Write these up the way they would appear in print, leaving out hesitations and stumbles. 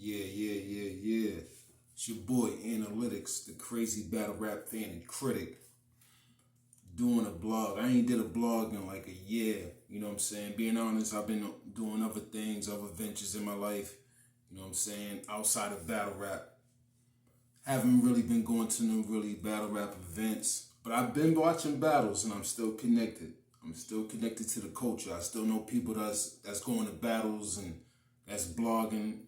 Yeah. It's your boy Analytics, the crazy battle rap fan and critic, doing a blog. I ain't did a blog in like a year. You know what I'm saying? Being honest, I've been doing other things, other ventures in my life. You know what I'm saying? Outside of battle rap. Haven't really been going to no really battle rap events. But I've been watching battles and I'm still connected. I'm still connected to the culture. I still know people that's going to battles and that's blogging.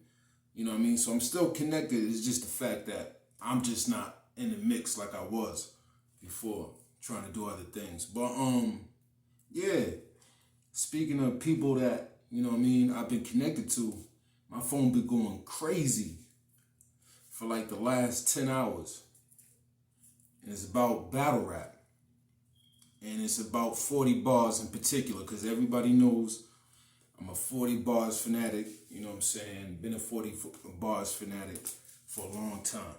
You know what I mean? So I'm still connected. It's just the fact that I'm just not in the mix like I was before, trying to do other things. But yeah. Speaking of people that, you know what I mean, I've been connected to, my phone been going crazy for like the last 10 hours. And it's about battle rap. And it's about 40 bars in particular, because everybody knows I'm a 40 bars fanatic. You know what I'm saying? Been a 40 bars fanatic for a long time.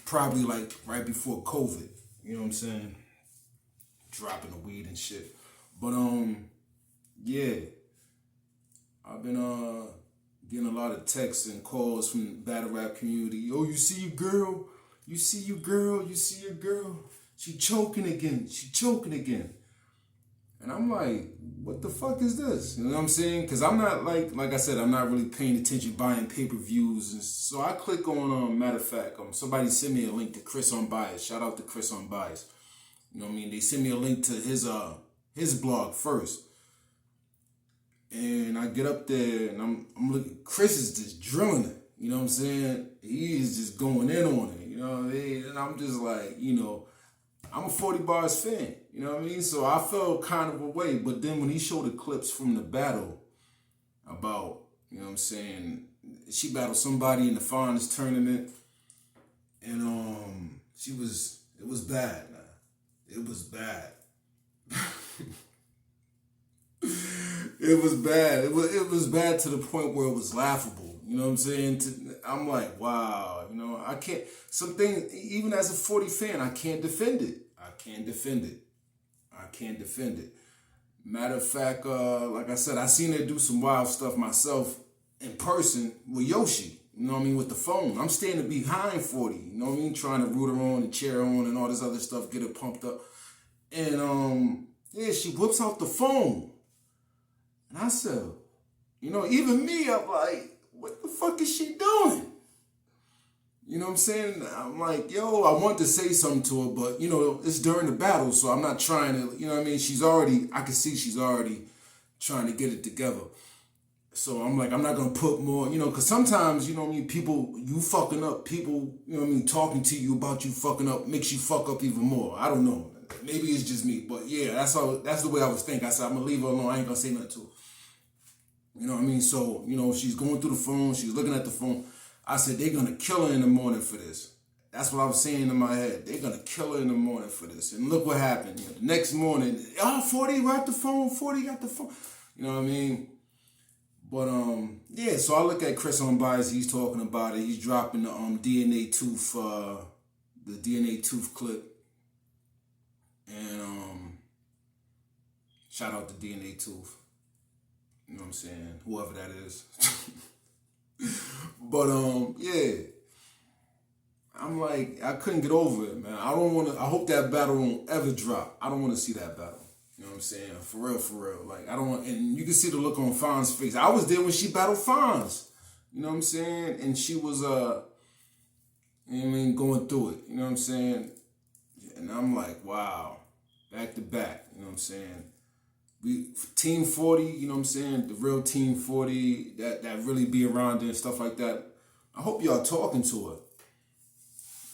Probably like right before COVID. You know what I'm saying? Dropping the weed and shit. But yeah. I've been getting a lot of texts and calls from the battle rap community. Yo, you see your girl? You see your girl? You see your girl? She choking again. She choking again. And I'm like, what the fuck is this? You know what I'm saying? Because I'm not like I said, I'm not really paying attention, buying pay-per-views. And so I click on, matter of fact, somebody sent me a link to Chris on Bias. Shout out to Chris on Bias. You know what I mean? They sent me a link to his blog first. And I get up there and I'm looking, Chris is just drilling it. You know what I'm saying? He is just going in on it. You know what I mean? And I'm just like, I'm a 40 bars fan, you know what I mean? So I felt kind of a way, but then when he showed the clips from the battle about, you know what I'm saying, she battled somebody in the finals tournament, and it was bad, man. It was bad. It was bad. It was bad to the point where it was laughable. You know what I'm saying? I'm like, wow. I can't. Some things, even as a 40 fan, I can't defend it. I can't defend it. Matter of fact, like I said, I seen her do some wild stuff myself in person with Yoshi. You know what I mean? With the phone. I'm standing behind 40. You know what I mean? Trying to root her on and cheer her on and all this other stuff, get her pumped up. And yeah, she whips out the phone. And I said, even me, I'm like, what the fuck is she doing? You know what I'm saying? I'm like, yo, I want to say something to her, but, it's during the battle, so I'm not trying to, you know what I mean? I can see she's already trying to get it together. So I'm like, I'm not going to put more, because sometimes, you know what I mean, you fucking up, people, you know what I mean, talking to you about you fucking up makes you fuck up even more. I don't know. Maybe it's just me, but yeah, that's the way I was thinking. I said, I'm going to leave her alone. I ain't going to say nothing to her. You know what I mean? So, she's going through the phone. She's looking at the phone. I said, they're going to kill her in the morning for this. That's what I was saying in my head. They're going to kill her in the morning for this. And look what happened. The next morning, 40 got the phone. 40 got the phone. You know what I mean? But, yeah, so I look at Chris on Bias. He's talking about it. He's dropping the DNA Tooth clip. And shout out to DNA Tooth. You know what I'm saying? Whoever that is. But yeah. I'm like, I couldn't get over it, man. I hope that battle won't ever drop. I don't want to see that battle. You know what I'm saying? For real. Like, I don't want, and you can see the look on Fonz's face. I was there when she battled Fonz. You know what I'm saying? And she was, going through it. You know what I'm saying? And I'm like, wow. Back to back. You know what I'm saying? Team 40, you know what I'm saying? The real Team 40 that really be around there and stuff like that. I hope y'all talking to her.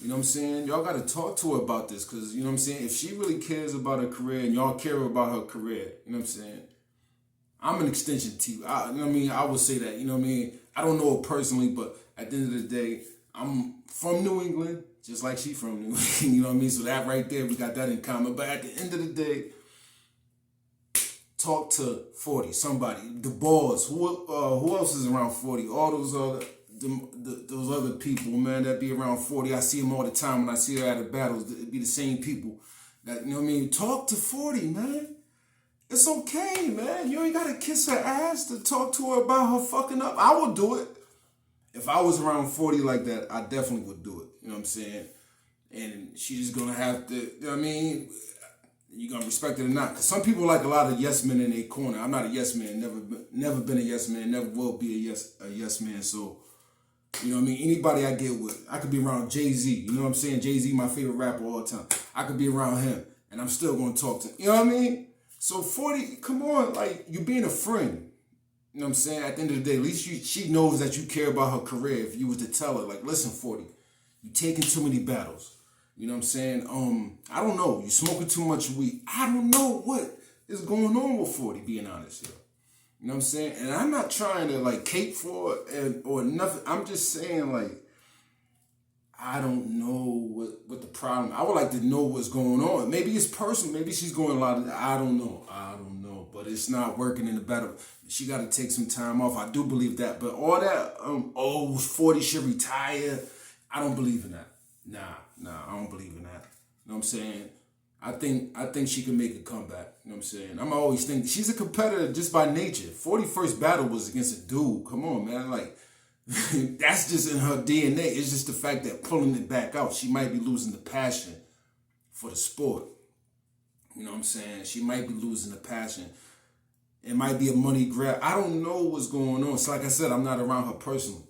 You know what I'm saying? Y'all got to talk to her about this because, you know what I'm saying? If she really cares about her career and y'all care about her career, you know what I'm saying? I'm an extension to you. You know what I mean? I would say that, you know what I mean? I don't know her personally, but at the end of the day, I'm from New England, just like she from New England, you know what I mean? So that right there, we got that in common. But at the end of the day, talk to 40, somebody, the boss. Who else is around 40? All those other people, man, that be around 40. I see them all the time when I see her at the battles. It be the same people. That, you know what I mean? Talk to 40, man. It's okay, man. You ain't gotta kiss her ass to talk to her about her fucking up. I would do it. If I was around 40 like that, I definitely would do it. You know what I'm saying? And she's just gonna have to, you know what I mean? You gonna respect it or not? Because some people like a lot of yes men in their corner. I'm not a yes man. Never been a yes man. Never will be a yes man. So, you know what I mean? Anybody I get with, I could be around Jay-Z. You know what I'm saying? Jay-Z, my favorite rapper all the time. I could be around him, and I'm still gonna talk to him. You know what I mean? So 40, come on, like you being a friend. You know what I'm saying? At the end of the day, at least she knows that you care about her career. If you was to tell her, like, listen, 40, you taking too many battles. You know what I'm saying? I don't know. You smoking too much weed. I don't know what is going on with 40, being honest here. You know what I'm saying? And I'm not trying to like cape for it or nothing. I'm just saying like, I don't know what the problem. I would like to know what's going on. Maybe it's personal. Maybe she's going a lot of, I don't know. But it's not working in the battle. She got to take some time off. I do believe that. But all that, 40 should retire. I don't believe in that. Nah, I don't believe in that. You know what I'm saying? I think she can make a comeback. You know what I'm saying? I'm always thinking she's a competitor just by nature. 41st battle was against a dude. Come on, man. Like, that's just in her DNA. It's just the fact that pulling it back out, she might be losing the passion for the sport. You know what I'm saying? She might be losing the passion. It might be a money grab. I don't know what's going on. So like I said, I'm not around her personally.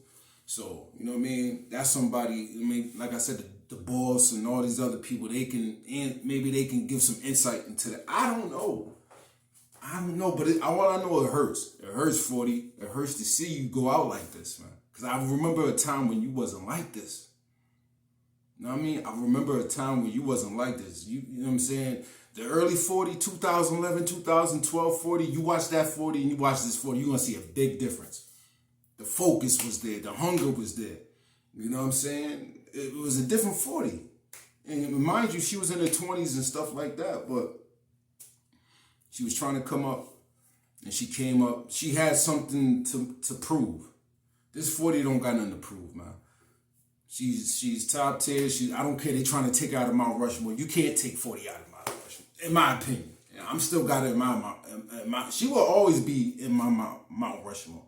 So, you know what I mean? That's somebody, I mean, like I said, the boss and all these other people, maybe they can give some insight into that. I don't know, but all I know, it hurts. It hurts, 40. It hurts to see you go out like this, man. Because I remember a time when you wasn't like this. You know what I mean? I remember a time when you wasn't like this. You know what I'm saying? The early 40, 2011, 2012, 40, you watch that 40 and you watch this 40, you're going to see a big difference. The focus was there. The hunger was there. You know what I'm saying? It was a different 40. And mind you, she was in her 20s and stuff like that, but she was trying to come up and she came up. She had something to prove. This 40 don't got nothing to prove, man. She's top tier. I don't care. They trying to take her out of Mount Rushmore. You can't take 40 out of Mount Rushmore, in my opinion. I'm still got her in my she will always be in my Mount Rushmore.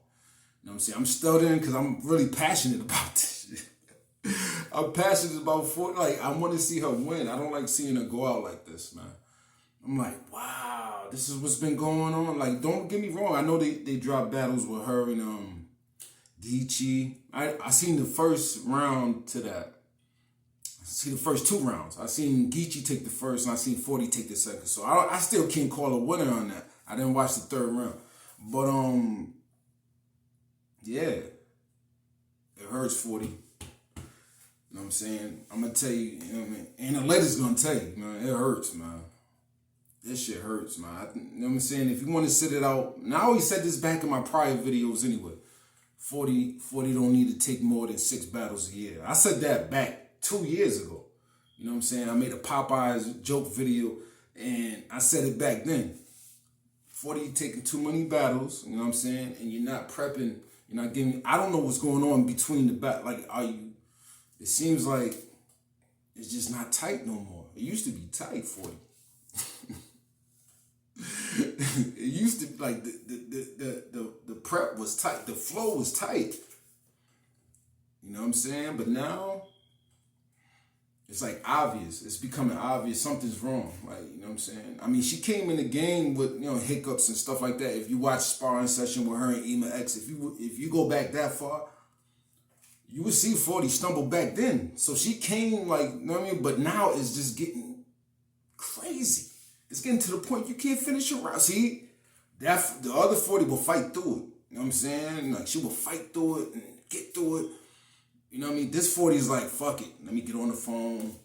You know what I'm saying? I'm still in because I'm really passionate about this shit. I'm passionate about 40. Like, I want to see her win. I don't like seeing her go out like this, man. I'm like, wow, this is what's been going on. Like, don't get me wrong. I know they dropped battles with her and Geechee. I seen the first round to that. I see the first 2 rounds. I seen Geechee take the first, and I seen 40 take the second. So I still can't call a winner on that. I didn't watch the 3rd round, but yeah, it hurts, 40. You know what I'm saying? I'm gonna tell you, you know what I mean? Analytics gonna tell you, man. It hurts, man. This shit hurts, man. You know what I'm saying? If you want to sit it out, and I always said this back in my prior videos anyway. 40 don't need to take more than 6 battles a year. I said that back 2 years ago. You know what I'm saying? I made a Popeyes joke video, and I said it back then. 40 taking too many battles, you know what I'm saying? And you're not prepping, you're not giving, I don't know what's going on between the battles. Like, it seems like it's just not tight no more. It used to be tight, 40. It used to, like, the prep was tight, the flow was tight. You know what I'm saying? But now, it's like obvious. It's becoming obvious something's wrong. Like, you know what I'm saying? I mean, she came in the game with, you know, hiccups and stuff like that. If you watch sparring session with her and Ema X, if you go back that far, you would see 40 stumble back then. So she came, like, you know what I mean? But now it's just getting crazy. It's getting to the point you can't finish your round. See, the other 40 will fight through it. You know what I'm saying? Like, she will fight through it and get through it. You know what I mean? This 40 is like, fuck it. Let me get on the phone.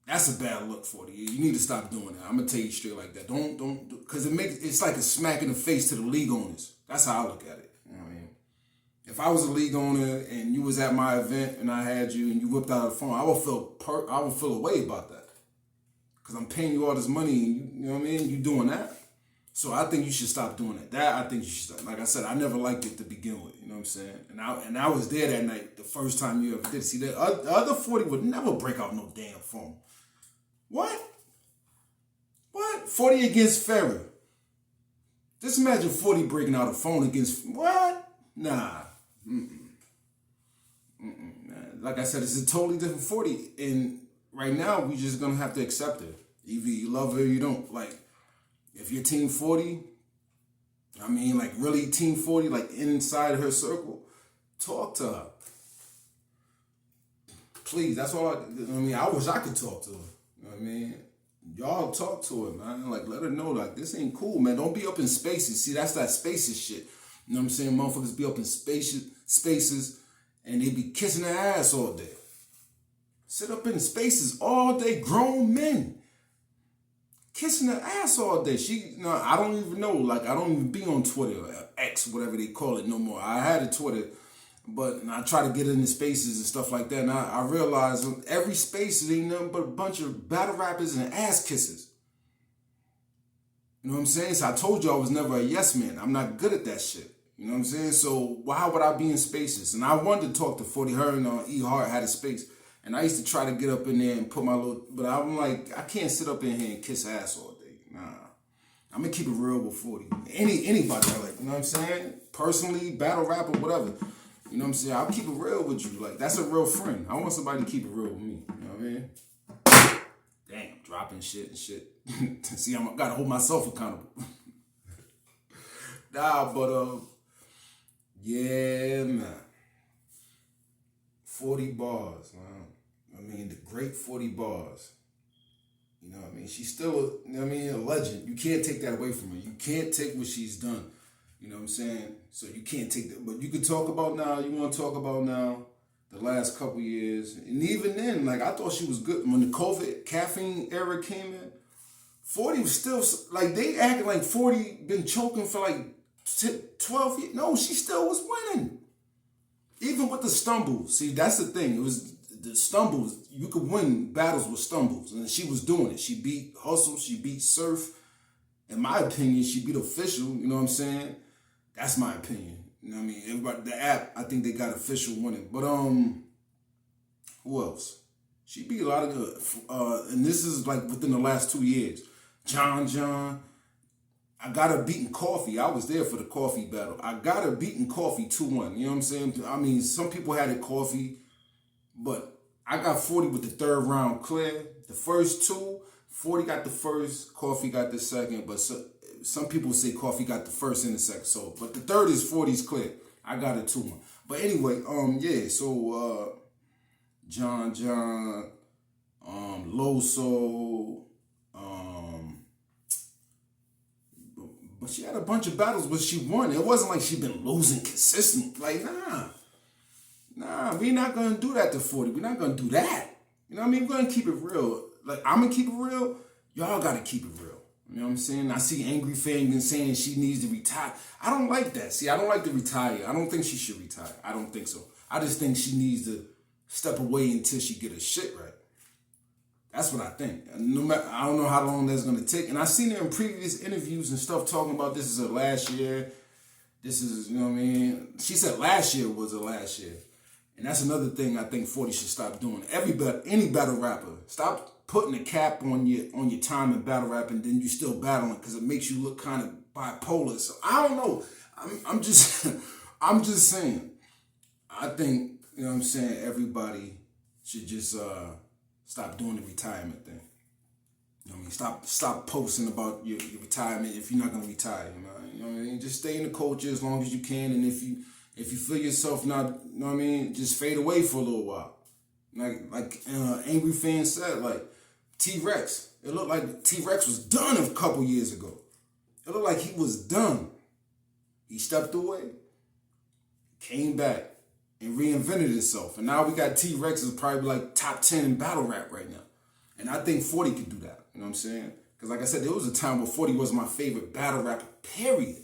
That's a bad look, 40. You need to stop doing that. I'm going to tell you straight like that. Don't, because it's like a smack in the face to the league owners. That's how I look at it. You know what I mean? If I was a league owner and you was at my event and I had you and you whipped out a phone, I would feel a way about that. Because I'm paying you all this money and you know what I mean? You doing that. So I think you should stop doing that. I think you should stop. Like I said, I never liked it to begin with. You know what I'm saying? And I was there that night, the first time you ever did. See, the other 40 would never break out no damn phone. What? 40 against Ferrer. Just imagine 40 breaking out a phone against what? Nah. Like I said, it's a totally different 40. And right now, we just gonna have to accept it. Either you love her or you don't. Like, if you're Team 40, I mean, like really Team 40, like inside her circle, talk to her. Please, that's all I wish I could talk to her. You know what I mean? Y'all talk to her, man. Like, let her know, like, this ain't cool, man. Don't be up in spaces. See, that's that spaces shit. You know what I'm saying? Motherfuckers be up in spaces and they be kissing their ass all day. Sit up in spaces all day, grown men. Kissing her ass all day. I don't even know. Like, I don't even be on Twitter, or X, whatever they call it no more. I had a Twitter, but I try to get into spaces and stuff like that. And I realize every space ain't nothing but a bunch of battle rappers and ass kisses. You know what I'm saying? So I told you I was never a yes man. I'm not good at that shit. You know what I'm saying? So why would I be in spaces? And I wanted to talk to 40 Her and E Hart had a space. And I used to try to get up in there and put my little, but I'm like, I can't sit up in here and kiss ass all day. Nah. I'm gonna keep it real with 40. Anybody I like, you know what I'm saying? Personally, battle rapper, whatever. You know what I'm saying? I'll keep it real with you. Like, that's a real friend. I want somebody to keep it real with me. You know what I mean? Damn, dropping shit and shit. See, I gotta hold myself accountable. Yeah, man. 40 bars, man. I mean, the great 40 bars. You know what I mean? She's still, you know what I mean, a legend. You can't take that away from her. You can't take what she's done. You know what I'm saying? So you can't take that. But you could talk about now, you want to talk about now, the last couple years. And even then, like, I thought she was good. When the COVID caffeine era came in, 40 was still, like, they acted like 40 been choking for like 12 years. No, she still was winning. Even with the stumbles. See, that's the thing. It was the stumbles. You could win battles with stumbles. And she was doing it. She beat Hustle. She beat Surf. In my opinion, she beat Official. You know what I'm saying? That's my opinion. You know what I mean? Everybody, the app, I think they got Official winning. But, who else? She beat a lot of good. And this is like within the last 2 years. John. I got her beating Coffee. I was there for the Coffee battle. I got her beating Coffee 2-1. You know what I'm saying? I mean, some people had it Coffee, but I got 40 with the third round clear. The first two, 40 got the first, Coffee got the second, but some people say Coffee got the first and the second. So, but the third is 40's clear. I got it 2-1. But anyway, yeah, so John, Loso, but she had a bunch of battles, but she won. It wasn't like she been losing consistent. Like, nah, we not gonna do that to 40. We're not gonna do that. You know what I mean? We're gonna keep it real. Like, I'm gonna keep it real. Y'all gotta keep it real. You know what I'm saying? I see Angry Fan saying she needs to retire. I don't like that. See, I don't like to retire. I don't think she should retire. I don't think so. I just think she needs to step away until she get her shit right. That's what I think. No matter, I don't know how long that's gonna take. And I've seen her in previous interviews and stuff talking about this is her last year. This is, you know what I mean? She said last year was her last year. And that's another thing I think 40 should stop doing. Any battle rapper, stop putting a cap on your time in battle rap and then you still battling because it makes you look kind of bipolar. So I don't know. I'm just I'm just saying. I think, you know what I'm saying, everybody should just stop doing the retirement thing. You know what I mean? Stop posting about your retirement if you're not gonna retire. You know what I mean? Just stay in the culture as long as you can, and if you feel yourself not, you know what I mean, just fade away for a little while. Like Angry Fan said, like T-Rex. It looked like T-Rex was done a couple years ago. It looked like he was done. He stepped away, came back, and reinvented itself. And now we got T-Rex is probably like top 10 in battle rap right now. And I think 40 could do that. You know what I'm saying? Because like I said, there was a time where 40 was my favorite battle rapper, period.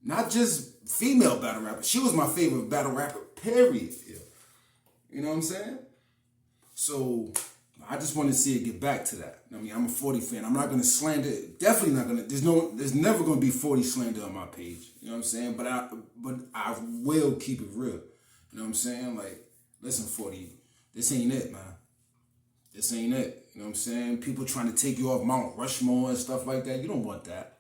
Not just female battle rapper. She was my favorite battle rapper, period. Yeah. You know what I'm saying? So I just want to see it get back to that. I mean, I'm a 40 fan. I'm not going to slander. Definitely not going to. There's never going to be 40 slander on my page. You know what I'm saying? But I will keep it real. You know what I'm saying? Like, listen, 40, this ain't it, man. This ain't it. You know what I'm saying? People trying to take you off Mount Rushmore and stuff like that. You don't want that.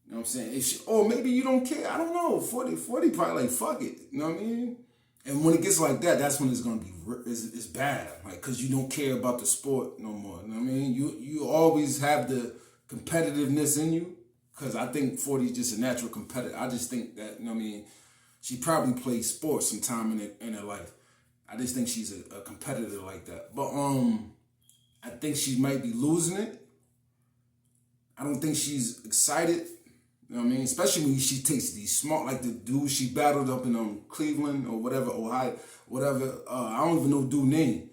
You You know what I'm saying? If she, or maybe you don't care. I don't know. 40 probably like, fuck it. You know what I mean? And when it gets like that, that's when it's gonna be it's bad. Like, cause you don't care about the sport no more. You know what I mean? You always have the competitiveness in you. Cause I think 40 is just a natural competitor. I just think that, you know what I mean? She probably played sports sometime in her life. I just think she's a competitor like that. But I think she might be losing it. I don't think she's excited. You know what I mean? Especially when she takes these smart, like the dude she battled up in Cleveland or whatever, Ohio, whatever. I don't even know dude name.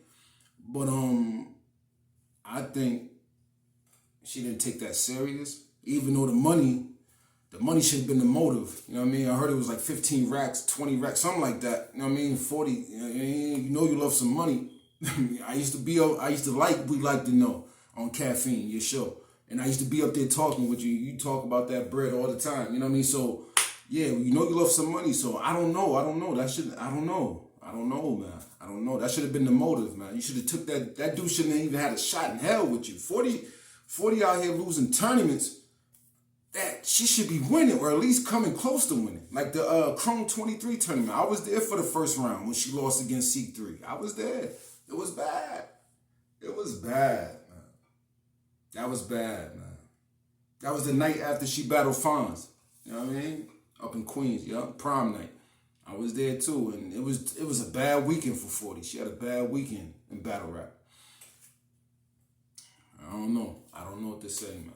But I think she didn't take that serious. Even though the money should have been the motive. You know what I mean? I heard it was like 15 racks, 20 racks, something like that. You know what I mean? 40. You know you love some money. I used to like We Like to Know on Caffeine, your show. And I used to be up there talking with you. You talk about that bread all the time. You know what I mean? So, yeah, you know you love some money. So, I don't know. I don't know, man. I don't know. That should have been the motive, man. You should have took that. That dude shouldn't have even had a shot in hell with you. 40 out here losing tournaments. That she should be winning, or at least coming close to winning. Like the Chrome 23 tournament. I was there for the first round when she lost against Seek 3. I was there. It was bad. It was bad, man. That was bad, man. That was the night after she battled Fonz. You know what I mean? Up in Queens, prom night. I was there too, and it was a bad weekend for 40. She had a bad weekend in battle rap. I don't know what to say, man.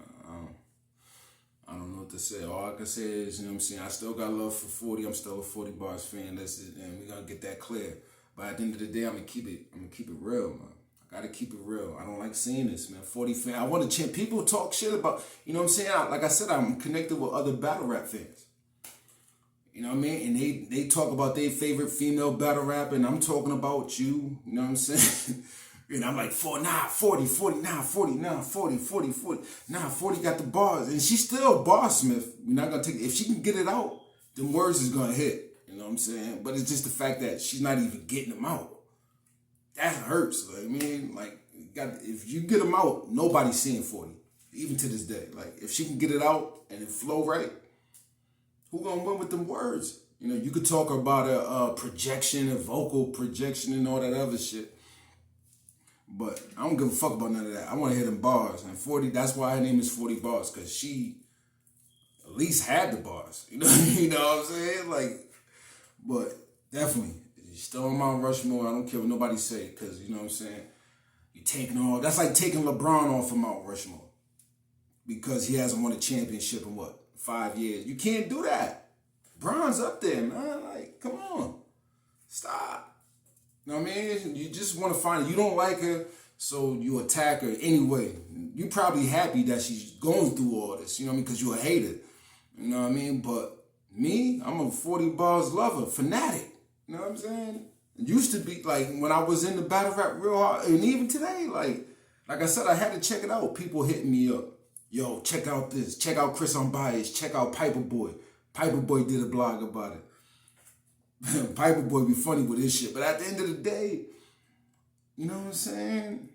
I don't know what to say. All I can say is, you know what I'm saying, I still got love for 40. I'm still a 40 Bars fan. That's it, and we're gonna get that clear. But at the end of the day, I'm gonna keep it real, man. I gotta keep it real. I don't like seeing this, man. 40 fan. I want to chant. People talk shit about, you know what I'm saying? Like I said, I'm connected with other battle rap fans. You know what I mean? And they talk about their favorite female battle rapper, and I'm talking about you. You know what I'm saying? And I'm like, 40, nah, 40, nah, 40, nah, 40, 40. Nah, 40 got the bars. And she's still a bar smith. We're not going to take it. If she can get it out, them words is going to hit. You know what I'm saying? But it's just the fact that she's not even getting them out. That hurts. Like, I mean, like, if you get them out, nobody's seeing 40. Even to this day. Like, if she can get it out and it flow right, who going to win with them words? You know, you could talk about a projection, a vocal projection and all that other shit. But I don't give a fuck about none of that. I want to hear them bars. And 40, that's why her name is 40 Bars, because she at least had the bars. You know what I'm saying? Like, but definitely, she's still on Mount Rushmore. I don't care what nobody say, because, you know what I'm saying? You taking all, that's like taking LeBron off of Mount Rushmore because he hasn't won a championship in 5 years. You can't do that. Bron's up there, man. Like, come on. Stop. You know what I mean? You just want to find her. You don't like her, so you attack her anyway. You probably happy that she's going through all this, you know what I mean? Because you're a hater. You know what I mean? But me, I'm a 40 Bars lover, fanatic. You know what I'm saying? It used to be, like, when I was in the battle rap real hard, and even today, like I said, I had to check it out. People hitting me up. Yo, check out this. Check out Chris Unbiased. Check out Piper Boy. Piper Boy did a blog about it. Piper Boy be funny with his shit. But at the end of the day, you know what I'm saying?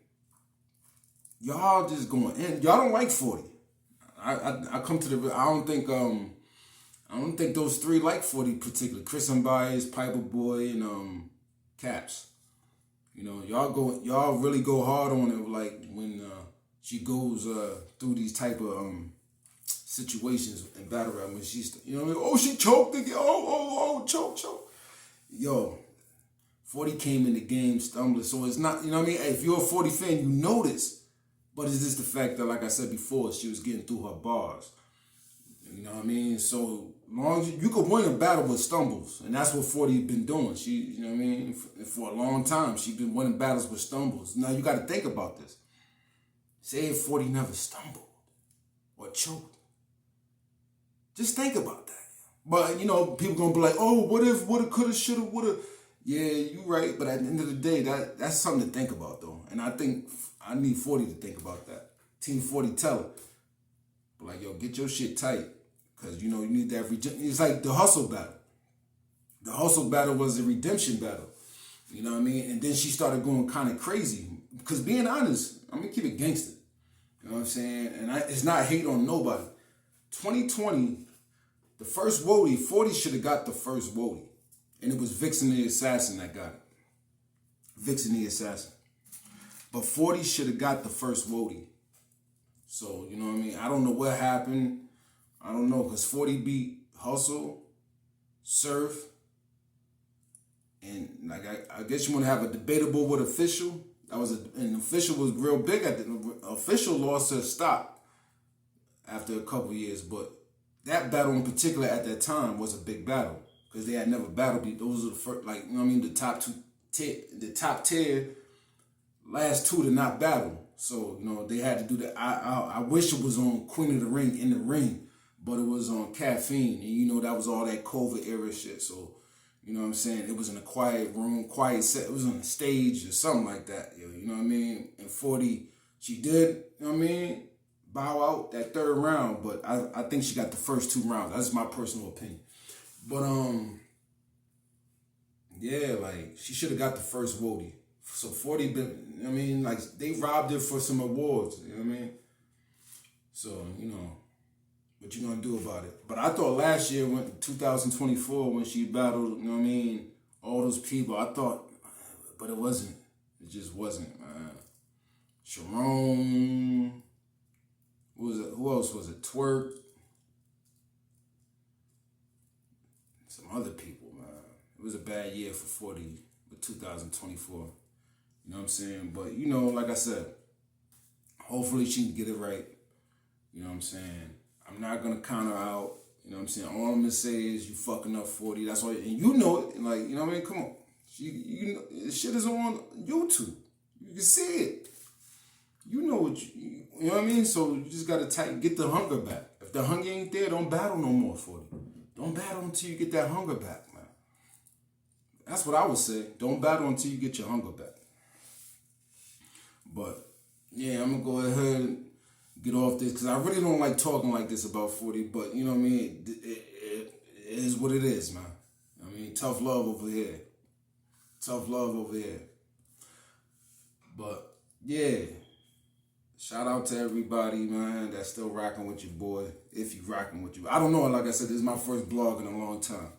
Y'all just going in. Y'all don't like 40. I come to the, I don't think those three like 40 particularly. Chris Unbiased, Piper Boy, and Caps. You know, y'all really go hard on it, like when she goes through these type of situations in battle rap, when she's, you know, oh, she choked again, choke. Yo, 40 came in the game stumbling, so it's not, you know what I mean? If you're a 40 fan, you know this. But it's just the fact that, like I said before, she was getting through her bars. You know what I mean? So long as you could win a battle with stumbles, and that's what 40 been doing. She, you know what I mean? For a long time, she's been winning battles with stumbles. Now you got to think about this. Say if 40 never stumbled or choked. Just think about that. But, you know, people going to be like, oh, what if, woulda, coulda, shoulda, woulda. Yeah, you right. But at the end of the day, that's something to think about, though. And I think I need 40 to think about that. Team 40 tell her. But like, yo, get your shit tight. Because, you know, you need that. It's like the hustle battle. The hustle battle was a redemption battle. You know what I mean? And then she started going kind of crazy. Because being honest, I'm going to keep it gangster. You know what I'm saying? And it's not hate on nobody. 2020, the first Wody, 40 should have got the first Wody. And it was Vixen the Assassin that got it. Vixen the Assassin. But 40 should have got the first Wody. So, you know what I mean? I don't know what happened. I don't know, because 40 beat Hustle, Surf, and like I guess you want to have a debatable with Official. And Official was real big at the Official lost her stop after a couple years, but that battle in particular at that time was a big battle because they had never battled. Those are the first, like, you know what I mean, the top tier, last two to not battle. So, you know, they had to do that. I wish it was on Queen of the Ring in the ring, but it was on Caffeine, and you know that was all that COVID era shit. So, you know what I'm saying? It was in a quiet room, quiet set. It was on a stage or something like that. You know what I mean? And 40, she did, you know what I mean, bow out that third round, but I think she got the first two rounds. That's my personal opinion. But yeah, like she should have got the first Wody. So 40 been, I mean, like they robbed her for some awards, you know what I mean? So, you know, what you gonna do about it? But I thought last year, 2024, when she battled, you know what I mean, all those people, I thought, but it wasn't. It just wasn't, man. Sharon, who else was it? Twerk. Some other people, man. It was a bad year for 40 with 2024. You know what I'm saying? But, you know, like I said, hopefully she can get it right. You know what I'm saying? I'm not going to count her out. You know what I'm saying? All I'm going to say is you fucking up 40. That's why, and you know it. Like, you know what I mean? Come on. You know, this shit is on YouTube. You can see it. You know what you know what I mean? So you just got to get the hunger back. If the hunger ain't there, don't battle no more, 40. Don't battle until you get that hunger back, man. That's what I would say. Don't battle until you get your hunger back. But, yeah, I'm going to go ahead and get off this because I really don't like talking like this about 40, but you know what I mean? It is what it is, man. I mean, tough love over here. Tough love over here. But, yeah. Shout out to everybody, man, that's still rocking with your boy, if you rocking with you. I don't know, like I said, this is my first blog in a long time.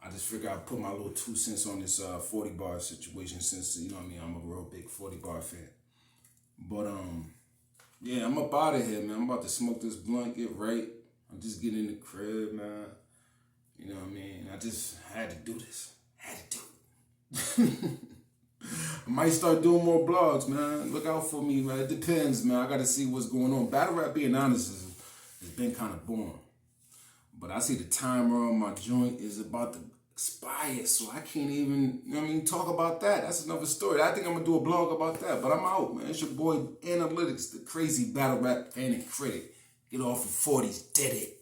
I just figured I'd put my little 2 cents on this 40 bar situation since, you know what I mean, I'm a real big 40 bar fan. But, yeah, I'm up out of here, man. I'm about to smoke this blunt, get right. I'm just getting in the crib, man. You know what I mean? I just had to do this. Had to do it. I might start doing more blogs, man. Look out for me, man. It depends, man. I got to see what's going on. Battle rap, being honest, has been kind of boring. But I see the timer on my joint is about to expire, so I can't even, you know what I mean, talk about that. That's another story. I think I'm going to do a blog about that, but I'm out, man. It's your boy Analytics, the crazy battle rap fan and critic. Get off of 40s, dead it.